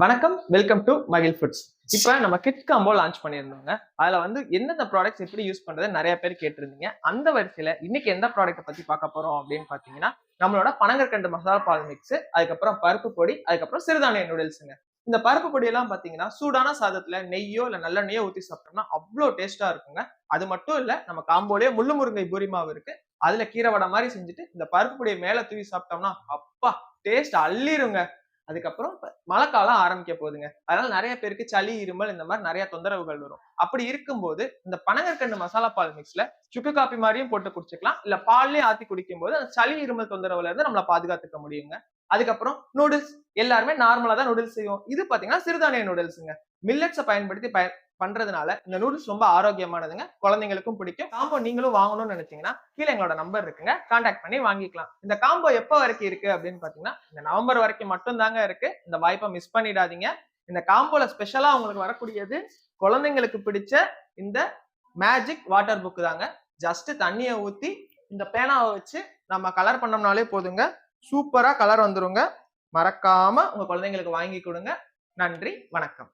வணக்கம், welcome to மகிழ் foods. இப்ப நம்ம கிட்ஸ் காம்போ லான்ச் பண்ணியிருந்தோங்க. அதுல வந்து எந்தெந்த ப்ராடக்ட்ஸ் எப்படி யூஸ் பண்றது நிறைய பேர் கேட்டிருந்தீங்க. அந்த வரிசையில இன்னைக்கு எந்த ப்ராடக்ட் பத்தி பார்க்க போறோம் அப்படின்னு பாத்தீங்கன்னா, நம்மளோட பனங்கற்கண்டு மசாலா பால் மிக்ஸ், அதுக்கப்புறம் பருப்பு பொடி, அதுக்கப்புறம் சிறுதானிய நூடுல்ஸுங்க. இந்த பருப்பு பொடி எல்லாம் பாத்தீங்கன்னா சூடான சாதத்துல நெய்யோ இல்ல நல்லெண்ணெயோ ஊத்தி சாப்பிட்டோம்னா அவ்வளோ டேஸ்டா இருக்குங்க. அது மட்டும் இல்ல, நம்ம காம்போலயே முள்ளு முருங்கை பூரி மாவு இருக்கு. அதுல கீரை வடை மாதிரி செஞ்சுட்டு இந்த பருப்பு பொடியை மேல தூவி சாப்பிட்டோம்னா அப்பா டேஸ்ட் அள்ளிருங்க. அதுக்கப்புறம் மழைக்காலம் ஆரம்பிக்க போகுதுங்க. அதனால நிறைய பேருக்கு சளி, இருமல் இந்த மாதிரி நிறைய தொந்தரவுகள் வரும். அப்படி இருக்கும்போது இந்த பனங்கற்கண்டு மசாலா பால் மிக்ஸ்ல சுக்கு காப்பி மாதிரியும் போட்டு குடிச்சுக்கலாம். இல்ல பால்லயே ஆத்தி குடிக்கும் போது அந்த சளி, இருமல் தொந்தரவுல இருந்து நம்மள பாதுகாத்துக்க முடியுங்க. அதுக்கப்புறம் நூடுல்ஸ், எல்லாருமே நார்மலா தான் நூடுல்ஸ் செய்வோம். இது பாத்தீங்கன்னா சிறுதானிய நூடுல்ஸுங்க. மில்லட்ஸை பயன்படுத்தி பண்றதுனால இந்த நூடுல்ஸ் ரொம்ப ஆரோக்கியமானதுங்க. குழந்தைங்களுக்கும் பிடிக்கும். காம்போ நீங்களும் வாங்கணும்னு நினைச்சீங்கன்னா கீழே எங்களோட நம்பர் இருக்குங்க, கான்டாக்ட் பண்ணி வாங்கிக்கலாம். இந்த காம்போ எப்ப வரைக்கும் இருக்கு அப்படின்னு பாத்தீங்கன்னா இந்த நவம்பர் வரைக்கும் மட்டும் தாங்க இருக்கு. இந்த வாய்ப்பை மிஸ் பண்ணிடாதீங்க. இந்த காம்போல ஸ்பெஷலா உங்களுக்கு வரக்கூடியது குழந்தைங்களுக்கு பிடிச்ச இந்த மேஜிக் வாட்டர் புக் தாங்க. ஜஸ்ட் தண்ணியை ஊத்தி இந்த பேனாவை வச்சு நம்ம கலர் பண்ணோம்னாலே போதுங்க, சூப்பரா கலர் வந்துருங்க. மறக்காம உங்க குழந்தைங்களுக்கு வாங்கி கொடுங்க. நன்றி, வணக்கம்.